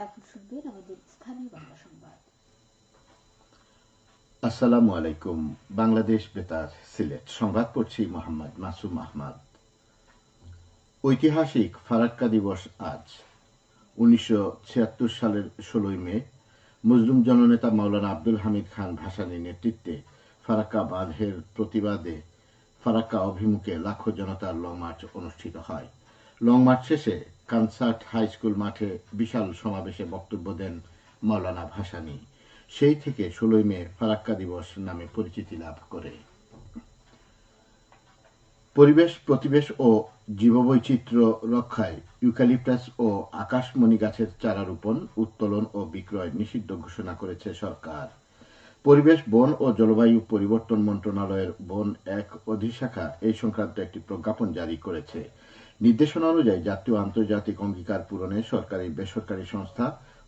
এখন শুনবেন আমাদের স্থানীয় বাংলা সংবাদ। আসসালামু আলাইকুম। বাংলাদেশ বেতার সিলেট সংবাদ পড়ছি মোহাম্মদ মাসুম আহমদ। ঐতিহাসিক ফারাক্কা দিবস আজ। 1976 সালের 16 মে মুসলিম জননেতা মাওলানা আব্দুল হামিদ খান ভাসানীর নেতৃত্বে ফারাক্কা বাঁধের প্রতিবাদে ফারাক্কা অভিমুখে লাখো জনতার লং মার্চ অনুষ্ঠিত হয়। লং মার্চ শেষে কনসার্ট হাই স্কুল মাঠে বিশাল সমাবেশে বক্তব্য দেন মাওলানা ভাসানী। সেই থেকে 16 মে ফারাক্কা দিবস নামে পরিচিতি লাভ করে। পরিবেশ প্রতিবেশ ও জীববৈচিত্র্য রক্ষায় ইউক্যালিপটাস ও আকাশমণি গাছের চারা রোপণ, উত্তোলন ও বিক্রয় নিষিদ্ধ ঘোষণা করেছে সরকার। পরিবেশ, বন ও জলবায়ু পরিবর্তন মন্ত্রণালয়ের বন এক অধিশাখা এই সংক্রান্ত একটি প্রজ্ঞাপন জারি করেছে। নির্দেশনা অনুযায়ী জাতীয় আন্তর্জাতিক অঙ্গীকার পূরণে সরকারি বেসরকারি সংস্থা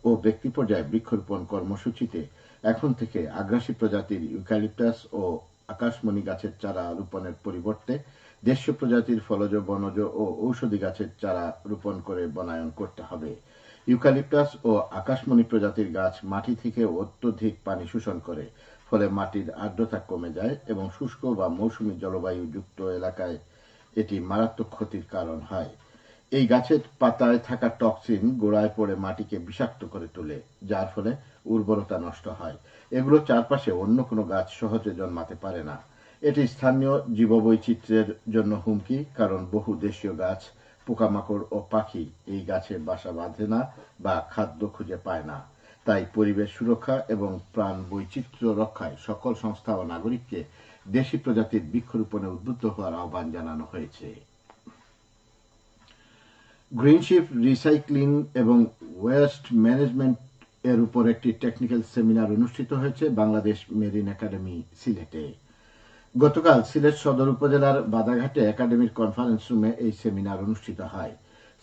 ও ব্যক্তি পর্যায়ে বৃক্ষরোপণ কর্মসূচিতে এখন থেকে আগ্রাসী প্রজাতির ইউক্যালিপটাস ও আকাশমণি গাছের চারা রোপণের পরিবর্তে দেশীয় প্রজাতির ফলজ, বনজ ও ঔষধি গাছের চারা রোপণ করে বনায়ন করতে হবে। ইউক্যালিপটাস ও আকাশমণি প্রজাতির গাছ মাটি থেকে অত্যধিক পানি শোষণ করে, ফলে মাটির আর্দ্রতা কমে যায় এবং শুষ্ক বা মৌসুমী জলবায়ু যুক্ত এলাকায় এটি মারাত্মক ক্ষতির কারণ হয়। এই গাছের পাতায় থাকা টক্সিন গোড়ায় পড়ে মাটিকে বিষাক্ত করে তোলে, যার ফলে উর্বরতা নষ্ট হয়। এগুলো চারপাশে অন্য কোনো গাছ সহজে জন্মাতে পারে না। এটি স্থানীয় জীববৈচিত্র্যের জন্য হুমকি, কারণ বহু দেশীয় গাছ, পোকামাকড় ও পাখি এই গাছে বাসা বাঁধে না বা খাদ্য খুঁজে পায় না। তাই পরিবেশ সুরক্ষা এবং প্রাণ বৈচিত্র্য রক্ষায় সকল সংস্থা ও নাগরিককে দেশি প্রজাতির বৃক্ষরোপণে উদ্বুদ্ধ হওয়ার আহ্বান জানানো হয়েছে। গ্রিনশিপ রিসাইক্লিং এবং ওয়েস্ট ম্যানেজমেন্ট এর উপর একটি টেকনিক্যাল সেমিনার অনুষ্ঠিত হয়েছে বাংলাদেশ মেরিন একাডেমি সিলেটে। গতকাল সিলেট সদর উপজেলার বাদাঘাটে একাডেমির কনফারেন্স রুমে এই সেমিনার অনুষ্ঠিত হয়।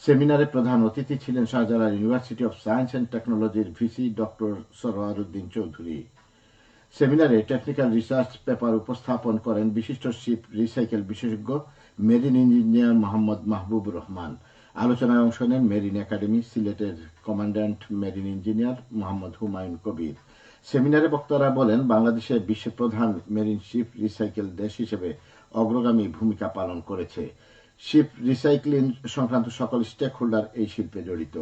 সেমিনারে প্রধান অতিথি ছিলেন Shahjalal university of science and টেকনোলজির ভিসি ডক্টর সরওয়ার উদ্দিন চৌধুরী। সেমিনারে টেকনিক্যাল রিসার্চ পেপার উপস্থাপন করেন বিশিষ্ট শিপ রিসাইকেল বিশেষজ্ঞ মেরিন ইঞ্জিনিয়ার মোহাম্মদ মাহবুবুর রহমান। আলোচনায় অংশ নেন মেরিন একাডেমি সিলেটের commandant marine engineer Mohammad Humayun Kabir. সেমিনারে বক্তারা বলেন, বাংলাদেশে বিশ্বের প্রধান মেরিন শিপ রিসাইকেল দেশ হিসেবে অগ্রগামী ভূমিকা পালন করেছে। শিপ রিসাইক্লিং সংক্রান্ত সকল স্টেক হোল্ডার এই শিল্পে জড়িত।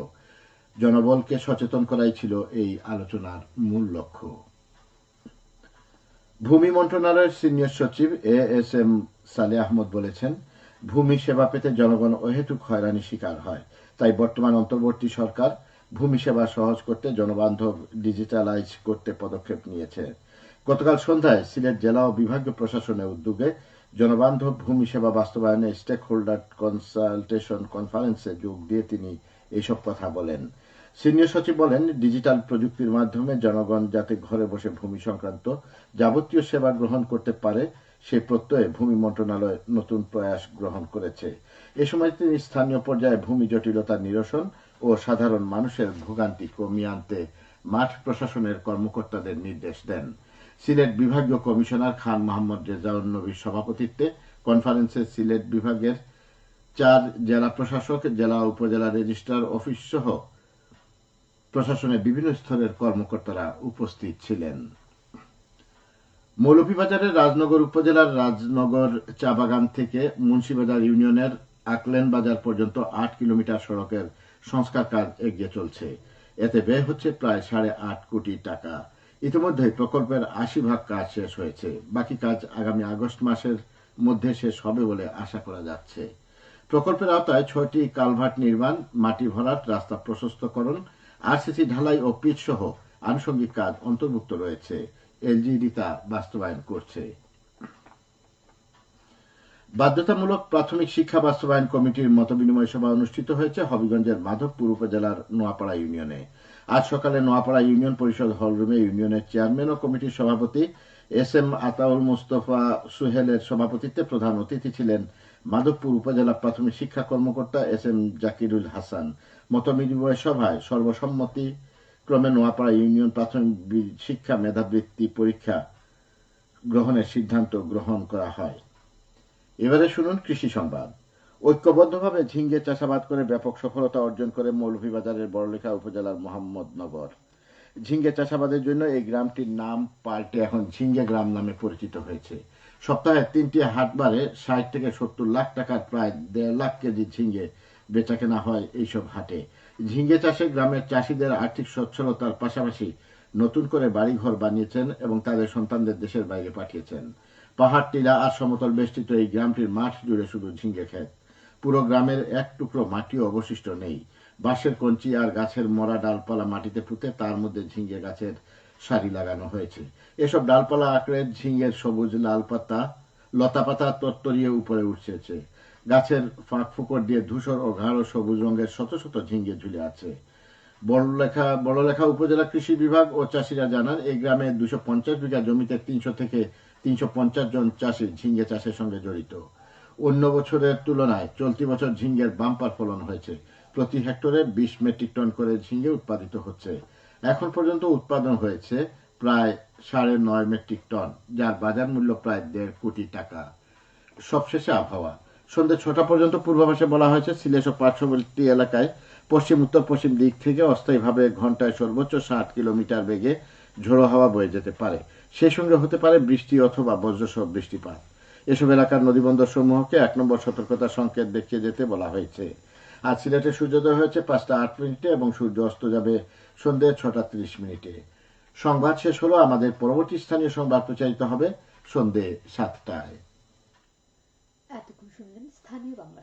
জনবলকে সচেতন করাই ছিল এই আলোচনার মূল লক্ষ্য। ভূমি মন্ত্রণালয়ের সিনিয়র সচিব এএসএম সালেহ আহমদ বলেছেন, ভূমি সেবা পেতে জনগণ অহেতুক হয়রানির শিকার হয়। তাই বর্তমান অন্তর্বর্তী সরকার ভূমি সেবা সহজ করতে জনবান্ধব ডিজিটালাইজ করতে পদক্ষেপ নিয়েছে। গতকাল সন্ধ্যায় সিলেট জেলা ও বিভাগীয় প্রশাসনের উদ্যোগে জনবান্ধব ভূমি সেবা বাস্তবায়নে স্টেক হোল্ডার কনসালটেশন কনফারেন্সে যোগ দিয়ে তিনি এইসব কথা বলেন। সিনিয়র সচিব বলেন, ডিজিটাল প্রযুক্তির মাধ্যমে জনগণ যাতে ঘরে বসে ভূমি সংক্রান্ত যাবতীয় সেবা গ্রহণ করতে পারে, সে প্রত্যয়ে ভূমি মন্ত্রণালয় নতুন প্রয়াস গ্রহণ করেছে। এ সময় তিনি স্থানীয় পর্যায়ে ভূমি জটিলতা নিরসন ও সাধারণ মানুষের ভোগান্তি কমিয়ে আনতে মাঠ প্রশাসনের কর্মকর্তাদের নির্দেশ দেন। সিলেট বিভাগীয় কমিশনার খান মোহাম্মদ রেজাউল নবীর সভাপতিত্বে কনফারেন্সে সিলেট বিভাগের 4 জেলা প্রশাসক, জেলা উপজেলা রেজিস্ট্রার অফিস সহ প্রশাসনের বিভিন্ন স্তরের কর্মকর্তারা উপস্থিত ছিলেন। মৌলভীবাজারের রাজনগর উপজেলার রাজনগর চা বাগান থেকে মুন্সিবাজার ইউনিয়নের আকলেন বাজার পর্যন্ত 8 কিলোমিটার সড়কের সংস্কার কাজ এগিয়ে চলছে। এতে ব্যয় হচ্ছে প্রায় 8.5 কোটি টাকা। ইতিমধ্যে প্রকল্পের 80% কাজ শেষ হয়েছে। বাকি কাজ আগামী আগস্ট মাসের মধ্যে শেষ হবে বলে আশা করা যাচ্ছে। প্রকল্পের আওতায় 6টি কালভার্ট নির্মাণ, মাটি ভরাট, রাস্তা প্রশস্তকরণ, আরসিসি ঢালাই ও পিচ সহ আনুষঙ্গিক কাজ অন্তর্ভুক্ত রয়েছে। এলজিইডি তা বাস্তবায়ন করছে। বাধ্যতামূলক প্রাথমিক শিক্ষা বাস্তবায়ন কমিটির মতবিনিময় সভা অনুষ্ঠিত হয়েছে হবিগঞ্জের মাধবপুর উপজেলার নোয়াপাড়া ইউনিয়নে। আজ সকালে নোয়াপাড়া ইউনিয়ন পরিষদ হলরুমে ইউনিয়নের চেয়ারম্যান ও কমিটির সভাপতি এস এম আতাউল মুস্তফা সুহেলের সভাপতিত্বে প্রধান অতিথি ছিলেন মাধবপুর উপজেলা প্রাথমিক শিক্ষা কর্মকর্তা এস এম জাকিরুল হাসান। মতবিনিময় সভায় সর্বসম্মতি ক্রমে নোয়াপাড়া ইউনিয়ন প্রাথমিক শিক্ষা মেধাবৃত্তি পরীক্ষা গ্রহণের সিদ্ধান্ত গ্রহণ করা হয়। এবারে শুনুন কৃষি সংবাদ। ঐক্যবদ্ধভাবে ঝিঙ্গে চাষাবাদ করে ব্যাপক সফলতা অর্জন করে মৌলভীবাজারের বড়লেখা উপজেলার মোহাম্মদনগর। ঝিঙ্গে চাষাবাদের জন্য এই গ্রামটির নাম পাল্টে এখন ঝিঙ্গে গ্রাম নামে পরিচিত হয়েছে। সপ্তাহে 3টি হাটবারে 60 থেকে 70 লাখ টাকার প্রায় 1.5 লাখ কেজি ঝিঙ্গে বেচাকেনা হয় এইসব হাটে। ঝিঙ্গে চাষে গ্রামের চাষিদের আর্থিক সচ্ছলতার পাশাপাশি নতুন করে বাড়িঘর বানিয়েছেন এবং তাদের সন্তানদের দেশের বাইরে পাঠিয়েছেন। পাহাড়, টিলা আর সমতল বেষ্টিত এই গ্রামটির মাঠ জুড়ে শুধু ঝিঙ্গে ক্ষেত। পুরো গ্রামের এক টুকরো মাটিও অবশিষ্ট নেই। বাঁশের কঞ্চি আর গাছের মরা ডালপালা মাটিতে পুঁতে তার মধ্যে ঝিঙ্গে গাছের সারি লাগানো হয়েছে। এসব ডালপালা আঁকড়ে ঝিঙ্গের সবুজ লাল পাতা, লতা পাতা তরতরিয়ে উপরে উঠছে। গাছের ফাঁক ফুকর দিয়ে ধূসর ও গাঢ় সবুজ রঙের শত শত ঝিঙ্গে ঝুলে আছে। বড়লেখা উপজেলা কৃষি বিভাগ ও চাষিরা জানান, এই গ্রামে 250 বিঘা জমিতে 300 থেকে 350 জন চাষি ঝিঙ্গে চাষের সঙ্গে জড়িত। অন্য বছরের তুলনায় চলতি বছর ঝিঙ্গের বাম্পার ফলন হয়েছে। প্রতি হেক্টরে 20 মেট্রিক টন করে ঝিঙ্গে উৎপাদিত হচ্ছে। এখন পর্যন্ত উৎপাদন হয়েছে প্রায় 9.5 মেট্রিক টন, যার বাজার মূল্য প্রায় 1.5 কোটি টাকা। সবশেষে আবহাওয়া। সন্ধ্যে 6টা পর্যন্ত পূর্বাভাসে বলা হয়েছে, সিলেট ও পার্শ্ববর্তী এলাকায় পশ্চিম উত্তর পশ্চিম দিক থেকে অস্থায়ীভাবে ঘন্টায় সর্বোচ্চ 60 কিলোমিটার বেগে ঝোড়ো হাওয়া বয়ে যেতে পারে। সেই সঙ্গে হতে পারে বৃষ্টি অথবা বজ্রসহ বৃষ্টিপাত। এসব এলাকার নদীবন্দর সমূহকে 1 নম্বর সতর্কতা সংকেত দেখিয়ে যেতে বলা হয়েছে। আজ সিলেটে সূর্যোদয় হয়েছে 5টা 8 মিনিটে এবং সূর্য অস্ত যাবে সন্ধ্যে 6টা 30 মিনিটে। সংবাদ শেষ হলো। আমাদের পরবর্তী স্থানীয় সংবাদ প্রচারিত হবে সন্ধ্যে 7টায়। এতক্ষণ শুনলেন স্থানীয় বাংলা